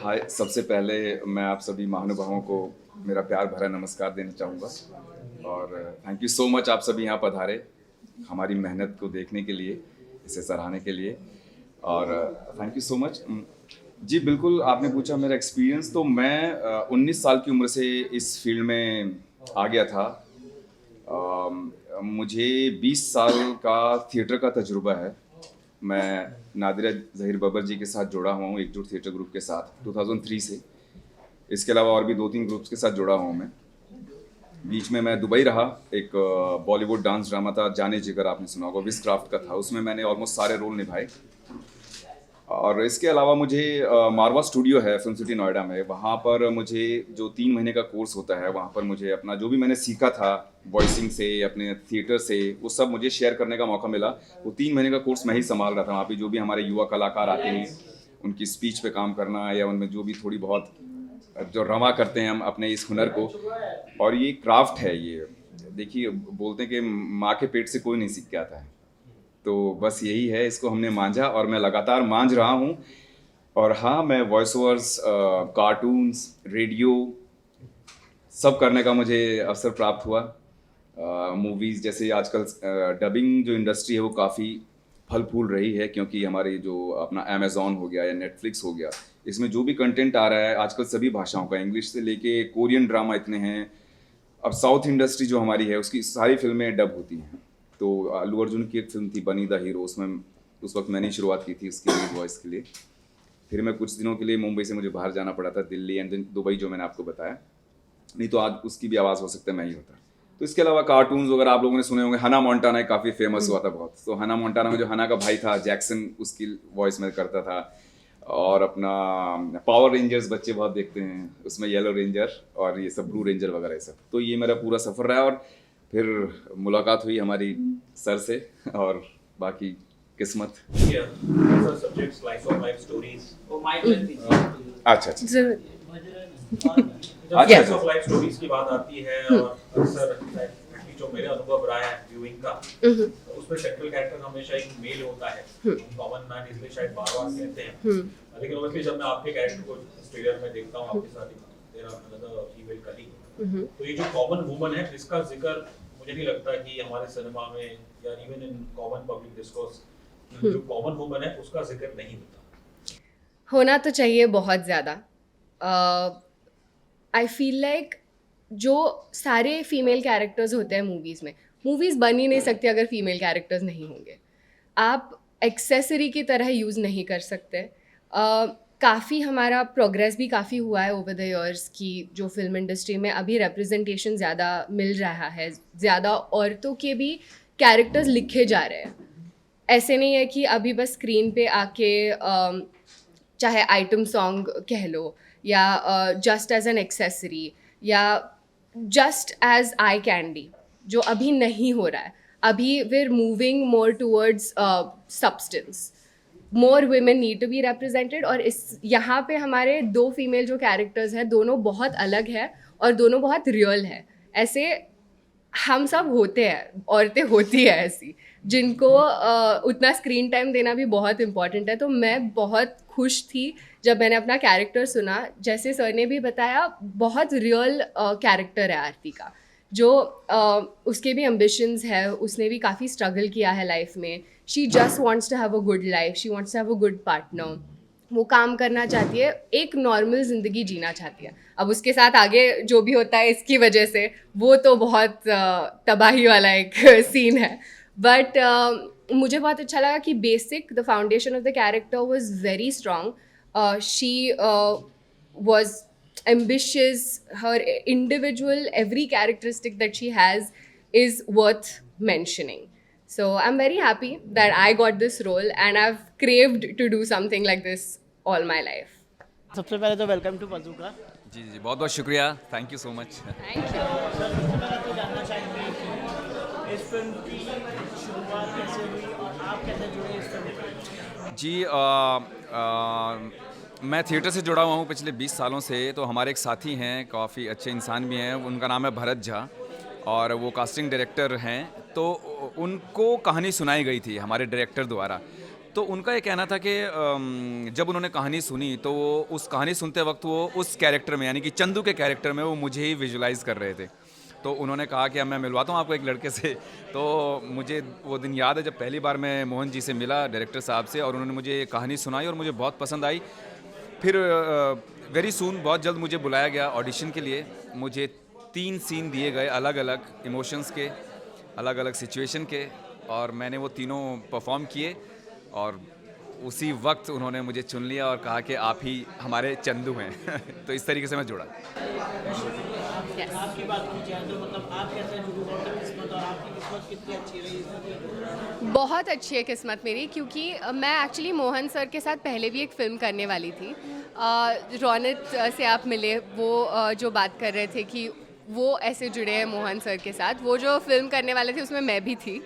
हाय, सबसे पहले मैं आप सभी महानुभावों को मेरा प्यार भरा नमस्कार देना चाहूँगा और थैंक यू सो मच आप सभी यहाँ पधारे हमारी मेहनत को देखने के लिए, इसे सराहने के लिए और थैंक यू सो मच। जी बिल्कुल, आपने पूछा मेरा एक्सपीरियंस तो मैं 19 साल की उम्र से इस फील्ड में आ गया था। मुझे 20 साल का थिएटर का तजुर्बा है। मैं नादिरा ज़हीर बबर जी के साथ जुड़ा हुआ हूँ, एकजुट थिएटर ग्रुप के साथ 2003 से। इसके अलावा और भी 2-3 ग्रुप्स के साथ जुड़ा हुआ हूँ मैं। बीच में मैं दुबई रहा, एक बॉलीवुड डांस ड्रामा था जाने जिगर, आपने सुना होगा, विस्क्राफ्ट का था, उसमें मैंने ऑलमोस्ट सारे रोल निभाए। और इसके अलावा मुझे मारवा स्टूडियो है फिल्म सिटी नोएडा में, वहाँ पर मुझे जो 3 महीने का कोर्स होता है, वहाँ पर मुझे अपना जो भी मैंने सीखा था वॉइसिंग से, अपने थिएटर से, वो सब मुझे शेयर करने का मौका मिला। वो 3 महीने का कोर्स मैं ही संभाल रहा था। वहाँ पे जो भी हमारे युवा कलाकार आते हैं, उनकी स्पीच पे काम करना या उनमें जो भी थोड़ी बहुत जो रवा करते हैं हम अपने इस हुनर को। और ये क्राफ्ट है, ये देखिए, बोलते हैं कि माँ के पेट से कोई नहीं सीख के आता है, तो बस यही है, इसको हमने मांझा और मैं लगातार मांझ रहा हूँ। और हाँ, मैं वॉइस ओवर्स, कार्टून्स, रेडियो सब करने का मुझे अवसर प्राप्त हुआ। मूवीज़ जैसे आजकल डबिंग जो इंडस्ट्री है वो काफ़ी फल फूल रही है, क्योंकि हमारे जो अपना अमेज़ॉन हो गया या नेटफ्लिक्स हो गया, इसमें जो भी कंटेंट आ रहा है आजकल सभी भाषाओं का, इंग्लिश से लेके कोरियन ड्रामा इतने हैं। अब साउथ इंडस्ट्री जो हमारी है उसकी सारी फिल्में डब होती हैं। तो अल्लू अर्जुन की एक फिल्म थी बनी द हीरो, उसमें उस वक्त मैंने शुरुआत की थी उसकी लीड वॉइस के लिए। फिर मैं कुछ दिनों के लिए मुंबई से मुझे बाहर जाना पड़ा था, दिल्ली एंड देन दुबई, जो मैंने आपको बताया, नहीं तो आज उसकी भी आवाज़ हो सकता है मैं ही होता। तो इसके अलावा कार्टून्स वगैरह आप लोगों ने सुने होंगे, हना मोंटाना काफ़ी फेमस हुआ था बहुत। तो हना मोंटाना में जो हना का भाई था जैक्सन, उसकी वॉइस में करता था। और अपना पावर रेंजर्स बच्चे बहुत देखते हैं, उसमें येलो रेंजर और ये सब ब्लू रेंजर वगैरह ये सब। तो ये मेरा पूरा सफ़र रहा और फिर मुलाकात हुई हमारी सर से और बाकी किस्मत। अच्छा अच्छा जरूर। स्लाइस ऑफ लाइफ स्टोरीज की बात आती है और अक्सर जो मेरे अनुभव रहा है व्यूइंग का, उसमें सेंट्रल कैरेक्टर हमेशा एक मेल होता है, कॉमन मैन इसलिए शायद बार-बार कहते हैं। लेकिन ऑब्वियसली जब मैं आपके कैरेक्टर को ट्रेलर में देखता हूं, आपके साथ there are another female colleague, तो ये जो कॉमन वुमन है इसका जिक्र मुझे नहीं लगता कि हमारे सिनेमा में या even in common public discourse जो कॉमन वुमन है उसका जिक्र नहीं होता। होना तो चाहिए बहुत ज़्यादा। आई फील लाइक जो सारे फीमेल कैरेक्टर्स होते हैं मूवीज़ बन ही नहीं सकती अगर फीमेल कैरेक्टर्स नहीं होंगे। आप एक्सेसरी की तरह यूज़ नहीं कर सकते। काफ़ी हमारा प्रोग्रेस भी काफ़ी हुआ है ओवर द इयर्स की, जो फिल्म इंडस्ट्री में अभी रिप्रेजेंटेशन ज़्यादा मिल रहा है, ज़्यादा औरतों के भी कैरेक्टर्स लिखे जा रहे हैं। ऐसे नहीं है कि अभी बस स्क्रीन पे आके चाहे आइटम सॉन्ग कह लो या जस्ट एज एन एक्सेसरी या जस्ट एज आई कैंडी, जो अभी नहीं हो रहा है। अभी we're moving more towards substance. More women need to be represented। और इस यहाँ पे हमारे 2 फीमेल जो कैरेक्टर्स हैं, दोनों बहुत अलग है और दोनों बहुत रियल है। ऐसे हम सब होते हैं, औरतें होती है ऐसी, जिनको उतना स्क्रीन टाइम देना भी बहुत इम्पॉर्टेंट है। तो मैं बहुत खुश थी जब मैंने अपना कैरेक्टर सुना। जैसे सर ने भी बताया, बहुत रियल कैरेक्टर है आरती का, जो उसके भी एम्बिशंस है, उसने भी काफ़ी स्ट्रगल किया है लाइफ में। She just wants to have a good life, she wants to have a good partner. वो काम करना चाहती है, एक नॉर्मल ज़िंदगी जीना चाहती है। अब उसके साथ आगे जो भी होता है इसकी वजह से, वो तो बहुत तबाही वाला एक सीन है। बट मुझे बहुत अच्छा लगा कि basic the foundation of the character was very strong. She was ambitious, her individual, every characteristic that she has is worth mentioning. So I'm very happy that I got this role and I've craved to do something like this all my life. सबसे पहले तो welcome to बजूका। जी जी, बहुत बहुत शुक्रिया, thank you so much. Thank you. Sir सबसे पहले तो जानना चाहेंगे कि इस फिल्म की शुरुआत कैसे हुई और आप कैसे जुड़े इस फिल्म से? जी मैं थिएटर से जुड़ा हुआ हूँ पिछले 20 सालों से। तो हमारे एक साथी हैं, काफ़ी अच्छे इंसान भी हैं, उनका नाम है भरत झा और वो कास्टिंग डायरेक्टर हैं। तो उनको कहानी सुनाई गई थी हमारे डायरेक्टर द्वारा। तो उनका ये कहना था कि जब उन्होंने कहानी सुनी तो वो उस कहानी सुनते वक्त वो उस कैरेक्टर में यानी कि चंदू के कैरेक्टर में वो मुझे ही विजुलाइज कर रहे थे। तो उन्होंने कहा कि अब मैं मिलवाता हूँ आपको एक लड़के से। तो मुझे वो दिन याद है जब पहली बार मैं मोहन जी से मिला, डायरेक्टर साहब से, और उन्होंने मुझे कहानी सुनाई और मुझे बहुत पसंद आई। फिर वेरी सून बहुत जल्द मुझे बुलाया गया ऑडिशन के लिए। मुझे 3 सीन दिए गए अलग अलग इमोशंस के, अलग अलग सिचुएशन के, और मैंने वो तीनों परफॉर्म किए और उसी वक्त उन्होंने मुझे चुन लिया और कहा कि आप ही हमारे चंदू हैं। तो इस तरीके से मैं जुड़ा। आपकी बात की जाए तो मतलब आप कैसे जुड़े और किस्मत, और आपकी किस्मत कितनी अच्छी रही? बहुत अच्छी है किस्मत मेरी, क्योंकि मैं एक्चुअली मोहन सर के साथ पहले भी एक फ़िल्म करने वाली थी। रौनक से आप मिले, वो जो बात कर रहे थे कि वो ऐसे जुड़े हैं मोहन सर के साथ, वो जो फिल्म करने वाले थे उसमें मैं भी थी।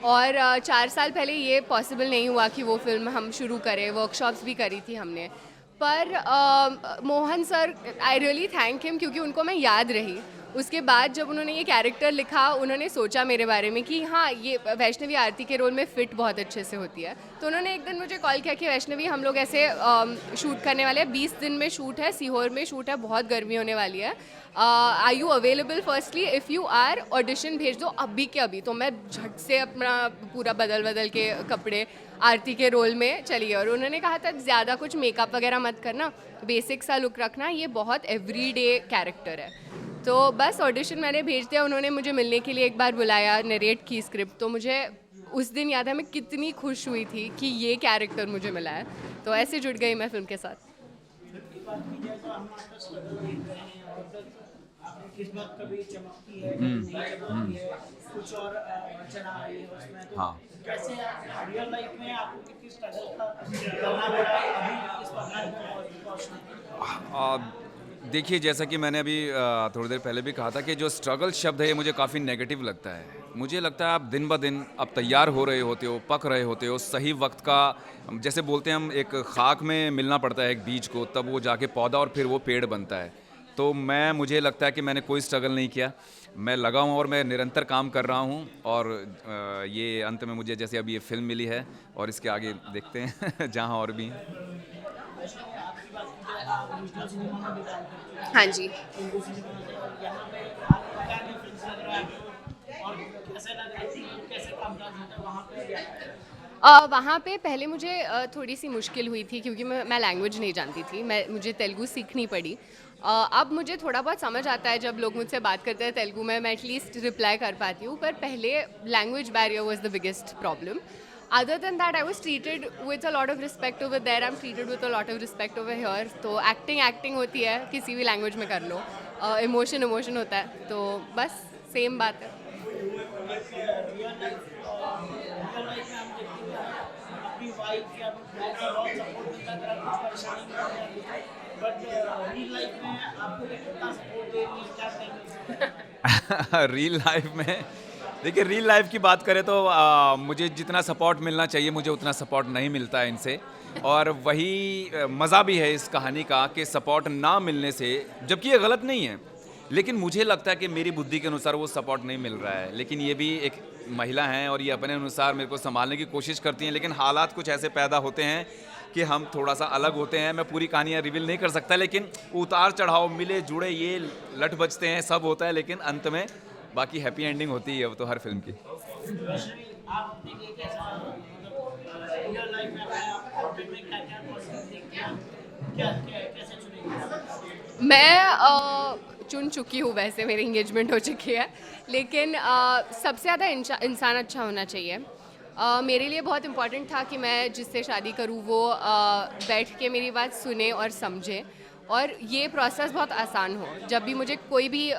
और 4 साल पहले ये पॉसिबल नहीं हुआ कि वो फिल्म हम शुरू करें, वर्कशॉप्स भी करी थी हमने। पर Mohan sir, I really thank him, क्योंकि उनको मैं याद रही। उसके बाद जब उन्होंने ये कैरेक्टर लिखा, उन्होंने सोचा मेरे बारे में कि हाँ, ये वैष्णवी आरती के रोल में फ़िट बहुत अच्छे से होती है। तो उन्होंने एक दिन मुझे कॉल किया कि वैष्णवी, हम लोग ऐसे शूट करने वाले हैं, 20 दिन में शूट है, सीहोर में शूट है, बहुत गर्मी होने वाली है, are you available? Firstly if you are, audition भेज दो अभी के अभी। तो मैं झट से अपना पूरा बदल के कपड़े आरती के रोल में चली गई। और उन्होंने कहा था ज़्यादा कुछ मेकअप वगैरह मत करना, बेसिक सा लुक रखना, ये बहुत एवरीडे कैरेक्टर है। तो बस ऑडिशन मैंने भेज दिया। उन्होंने मुझे मिलने के लिए एक बार बुलाया, नरेट की स्क्रिप्ट। तो मुझे उस दिन याद है मैं कितनी खुश हुई थी कि ये कैरेक्टर मुझे मिला है। तो ऐसे जुड़ गई मैं फिल्म के साथ। किस्मत कभी चमकती है, कभी नहीं चमकती है, कुछ और अड़चन आ रही है उसमें। तो हाँ। कैसे रियल लाइफ में आपको कितनी स्ट्रगल करना पड़ा अभी इस पढ़ाई में पहुंचने? देखिए, जैसा कि मैंने अभी थोड़ी देर पहले भी कहा था कि जो स्ट्रगल शब्द है ये मुझे काफ़ी नेगेटिव लगता है। मुझे लगता है आप दिन ब दिन अब तैयार हो रहे होते हो, पक रहे होते हो, सही वक्त का, जैसे बोलते हैं हम, एक खाक में मिलना पड़ता है एक बीज को, तब वो जाके पौधा और फिर वो पेड़ बनता है। तो मुझे लगता है कि मैंने कोई स्ट्रगल नहीं किया। मैं लगा हूँ और मैं निरंतर काम कर रहा हूँ। और ये अंत में मुझे जैसे अभी ये फिल्म मिली है और इसके आगे देखते हैं जहाँ और भी हैं। हाँ जी। वहाँ पे पहले मुझे थोड़ी सी मुश्किल हुई थी, क्योंकि मैं लैंग्वेज नहीं जानती थी। मुझे तेलुगु सीखनी पड़ी। अब मुझे थोड़ा बहुत समझ आता है, जब लोग मुझसे बात करते हैं तेलुगु में, मैं एटलीस्ट रिप्लाई कर पाती हूँ। पर पहले language barrier was the biggest problem. Other than that, I was treated with a lot of respect over there. I'm treated with a lot of respect over here. तो एक्टिंग होती है, किसी भी लैंग्वेज में कर लो। इमोशन होता है, तो बस सेम बात है। रियल लाइफ में, देखिए, रियल लाइफ की बात करें तो मुझे जितना सपोर्ट मिलना चाहिए मुझे उतना सपोर्ट नहीं मिलता है इनसे। और वही मज़ा भी है इस कहानी का कि सपोर्ट ना मिलने से, जबकि ये गलत नहीं है, लेकिन मुझे लगता है कि मेरी बुद्धि के अनुसार वो सपोर्ट नहीं मिल रहा है। लेकिन ये भी एक महिला हैं और ये अपने अनुसार मेरे को संभालने की कोशिश करती हैं, लेकिन हालात कुछ ऐसे पैदा होते हैं कि हम थोड़ा सा अलग होते हैं। मैं पूरी कहानियाँ रिवील नहीं कर सकता, लेकिन उतार चढ़ाव, मिले जुड़े, ये लट बजते हैं, सब होता है, लेकिन अंत में बाकी हैप्पी एंडिंग होती है वो तो हर फिल्म की। मैं चुन चुकी हूँ, वैसे मेरी इंगेजमेंट हो चुकी है, लेकिन सबसे ज़्यादा इंसान अच्छा होना चाहिए। मेरे लिए बहुत इम्पॉर्टेंट था कि मैं जिससे शादी करूँ वो बैठ के मेरी बात सुने और समझे, और ये प्रोसेस बहुत आसान हो। जब भी मुझे कोई भी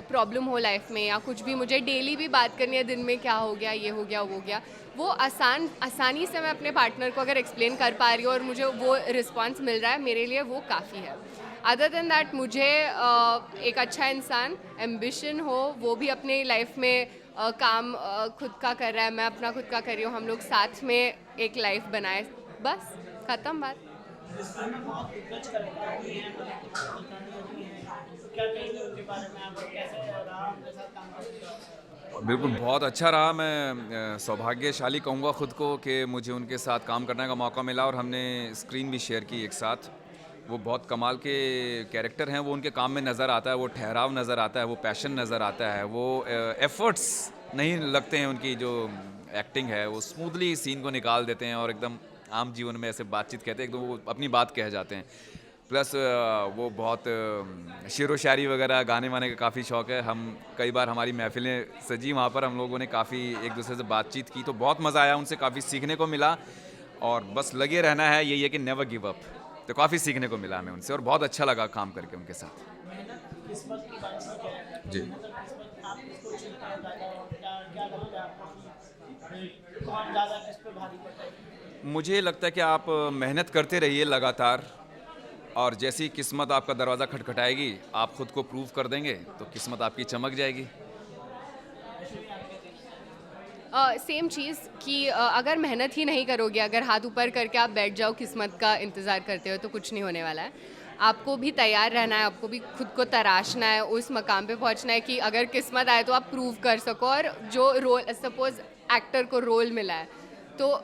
प्रॉब्लम हो लाइफ में, या कुछ भी मुझे डेली भी बात करनी है, दिन में क्या हो गया, ये हो गया, वो हो गया, वो आसानी से मैं अपने पार्टनर को अगर एक्सप्लेन कर पा रही हूँ और मुझे वो रिस्पॉन्स मिल रहा है, मेरे लिए वो काफ़ी है। अदर देन दैट, मुझे एक अच्छा इंसान, एम्बिशन हो, वो भी अपने लाइफ में काम खुद का कर रहा है, मैं अपना खुद का कर रही हूँ, हम लोग साथ में एक लाइफ बनाए, बस ख़त्म बात। बिल्कुल, बहुत अच्छा रहा। मैं सौभाग्यशाली कहूँगा ख़ुद को कि मुझे उनके साथ काम करने का मौका मिला और हमने स्क्रीन भी शेयर की एक साथ। वो बहुत कमाल के कैरेक्टर हैं, वो उनके काम में नज़र आता है, वो ठहराव नज़र आता है, वो पैशन नज़र आता है, वो एफ़र्ट्स नहीं लगते हैं उनकी जो एक्टिंग है, वो स्मूथली सीन को निकाल देते हैं और एकदम आम जीवन में ऐसे बातचीत कहते हैं, एकदम वो अपनी बात कह जाते हैं। प्लस वो बहुत शेरो शायरी वगैरह गाने वाने का काफ़ी शौक़ है। हम कई बार हमारी महफ़िलें सजी, वहाँ पर हम लोगों ने काफ़ी एक दूसरे से बातचीत की, तो बहुत मज़ा आया, उनसे काफ़ी सीखने को मिला और बस लगे रहना है, यही है कि नेवर गिव अप। तो काफ़ी सीखने को मिला हमें उनसे और बहुत अच्छा लगा काम करके उनके साथ। किस्मत की बात की जी। मतलब किस्मत आप किसको चुनते हैं ज़्यादा और क्या क्या लगता है आपको कि कौन ज़्यादा किस पे भारी पड़ता है? मुझे लगता है कि आप मेहनत करते रहिए लगातार और जैसी किस्मत आपका दरवाज़ा खटखटाएगी, आप खुद को प्रूव कर देंगे, तो किस्मत आपकी चमक जाएगी। सेम चीज़ कि अगर मेहनत ही नहीं करोगे, अगर हाथ ऊपर करके आप बैठ जाओ किस्मत का इंतज़ार करते हो, तो कुछ नहीं होने वाला है। आपको भी तैयार रहना है, आपको भी खुद को तराशना है, उस मकाम पे पहुंचना है कि अगर किस्मत आए तो आप प्रूव कर सको। और जो रोल, सपोज़ एक्टर को रोल मिला है, तो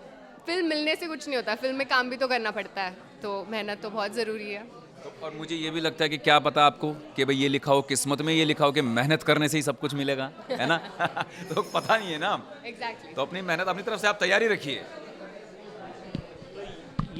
फिल्म मिलने से कुछ नहीं होता, फिल्म में काम भी तो करना पड़ता है, तो मेहनत तो बहुत ज़रूरी है। तो और मुझे ये भी लगता है कि क्या पता आपको कि भाई ये लिखा हो किस्मत में, ये लिखा हो कि मेहनत करने से ही सब कुछ मिलेगा, है ना? तो पता नहीं है ना। एग्जैक्टली। तो अपनी मेहनत अपनी तरफ से आप तैयारी रखिए।